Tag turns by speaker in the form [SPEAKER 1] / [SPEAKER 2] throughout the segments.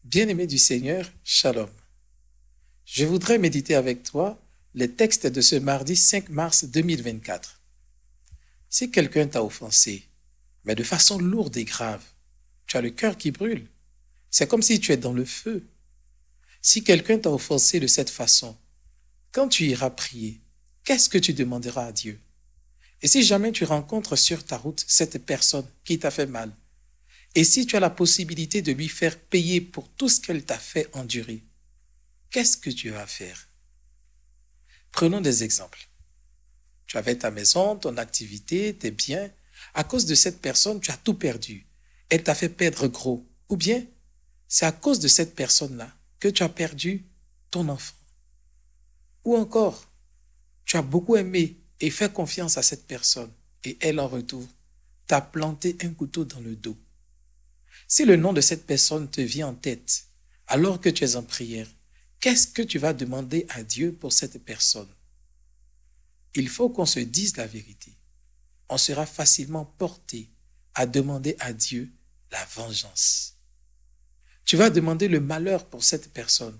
[SPEAKER 1] Bien-aimé du Seigneur, Shalom. Je voudrais méditer avec toi les textes de ce mardi 5 mars 2024. Si quelqu'un t'a offensé, mais de façon lourde et grave, tu as le cœur qui brûle. C'est comme si tu es dans le feu. Si quelqu'un t'a offensé de cette façon, quand tu iras prier, qu'est-ce que tu demanderas à Dieu? Et si jamais tu rencontres sur ta route cette personne qui t'a fait mal, et si tu as la possibilité de lui faire payer pour tout ce qu'elle t'a fait endurer, qu'est-ce que tu vas faire? Prenons des exemples. Tu avais ta maison, ton activité, tes biens. À cause de cette personne, tu as tout perdu. Elle t'a fait perdre gros. Ou bien, c'est à cause de cette personne-là que tu as perdu ton enfant. Ou encore, tu as beaucoup aimé et fait confiance à cette personne et elle, en retour, t'a planté un couteau dans le dos. Si le nom de cette personne te vient en tête alors que tu es en prière, qu'est-ce que tu vas demander à Dieu pour cette personne? Il faut qu'on se dise la vérité. On sera facilement porté à demander à Dieu la vengeance. Tu vas demander le malheur pour cette personne.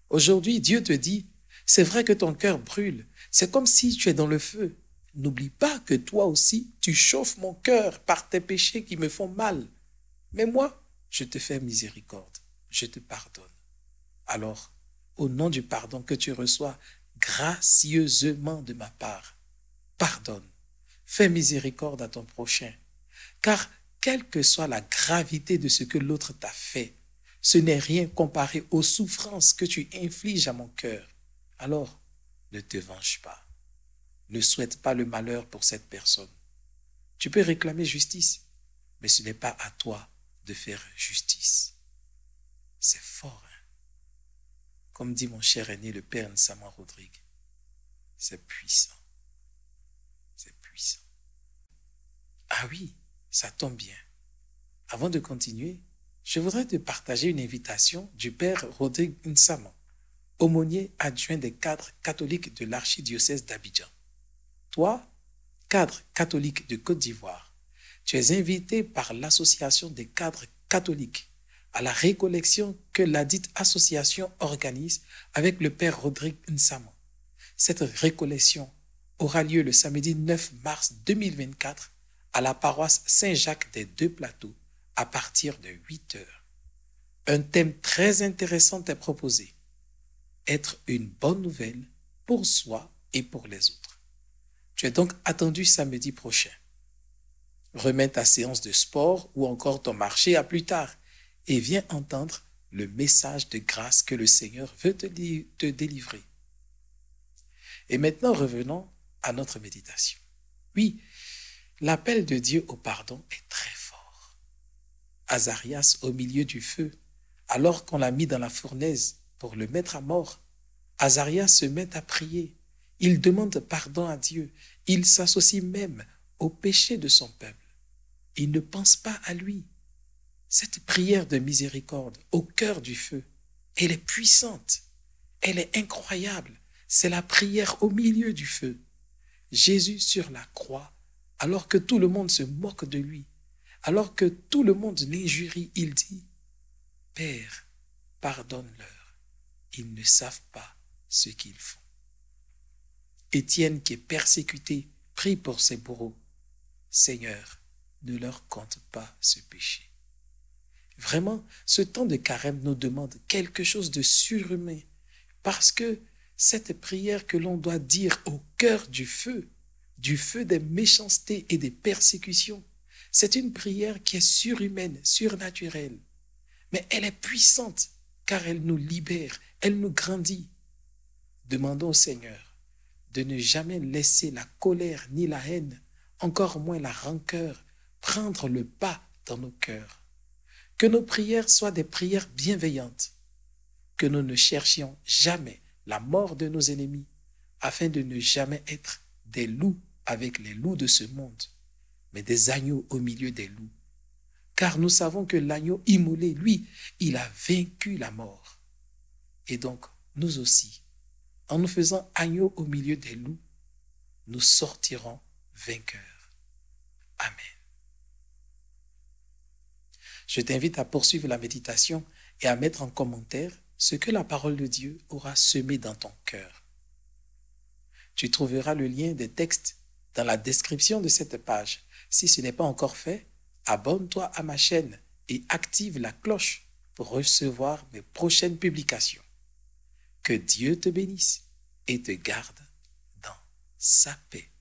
[SPEAKER 1] Aujourd'hui, Dieu te dit, c'est vrai que ton cœur brûle, c'est comme si tu es dans le feu. N'oublie pas que toi aussi, tu chauffes mon cœur par tes péchés qui me font mal. Mais moi, je te fais miséricorde, je te pardonne. Alors, au nom du pardon que tu reçois gracieusement de ma part, pardonne, fais miséricorde à ton prochain, car quelle que soit la gravité de ce que l'autre t'a fait, ce n'est rien comparé aux souffrances que tu infliges à mon cœur. Alors, ne te venge pas, ne souhaite pas le malheur pour cette personne. Tu peux réclamer justice, mais ce n'est pas à toi de faire justice. C'est fort, hein? Comme dit mon cher aîné, le père Nsama Rodrigue. C'est puissant. C'est puissant. Ah oui, ça tombe bien. Avant de continuer, je voudrais te partager une invitation du père Rodrigue Nsama, aumônier adjoint des cadres catholiques de l'archidiocèse d'Abidjan. Toi, cadre catholique de Côte d'Ivoire, tu es invité par l'association des cadres catholiques à la récollection que ladite association organise avec le père Rodrigue Nsama. Cette récollection aura lieu le samedi 9 mars 2024 à la paroisse Saint-Jacques des Deux Plateaux à partir de 8 heures. Un thème très intéressant est proposé. Être une bonne nouvelle pour soi et pour les autres. Tu es donc attendu samedi prochain. Remets ta séance de sport ou encore ton marché à plus tard et viens entendre le message de grâce que le Seigneur veut te délivrer. Et maintenant, revenons à notre méditation. Oui, l'appel de Dieu au pardon est très fort. Azarias, au milieu du feu, alors qu'on l'a mis dans la fournaise pour le mettre à mort, Azarias se met à prier. Il demande pardon à Dieu. Il s'associe même au péché de son peuple. Il ne pense pas à lui. Cette prière de miséricorde au cœur du feu, elle est puissante. Elle est incroyable. C'est la prière au milieu du feu. Jésus sur la croix, alors que tout le monde se moque de lui, alors que tout le monde l'injurie, il dit, « Père, pardonne-leur, ils ne savent pas ce qu'ils font. » Étienne, qui est persécuté, prie pour ses bourreaux. « Seigneur, ne leur compte pas ce péché. » Vraiment, ce temps de carême nous demande quelque chose de surhumain, parce que cette prière que l'on doit dire au cœur du feu des méchancetés et des persécutions, c'est une prière qui est surhumaine, surnaturelle. Mais elle est puissante, car elle nous libère, elle nous grandit. Demandons au Seigneur de ne jamais laisser la colère ni la haine, encore moins la rancœur, prendre le pas dans nos cœurs. Que nos prières soient des prières bienveillantes, que nous ne cherchions jamais la mort de nos ennemis, afin de ne jamais être des loups avec les loups de ce monde, mais des agneaux au milieu des loups. Car nous savons que l'agneau immolé, lui, il a vaincu la mort. Et donc, nous aussi, en nous faisant agneaux au milieu des loups, nous sortirons vainqueurs. Amen. Je t'invite à poursuivre la méditation et à mettre en commentaire ce que la parole de Dieu aura semé dans ton cœur. Tu trouveras le lien des textes dans la description de cette page. Si ce n'est pas encore fait, abonne-toi à ma chaîne et active la cloche pour recevoir mes prochaines publications. Que Dieu te bénisse et te garde dans sa paix.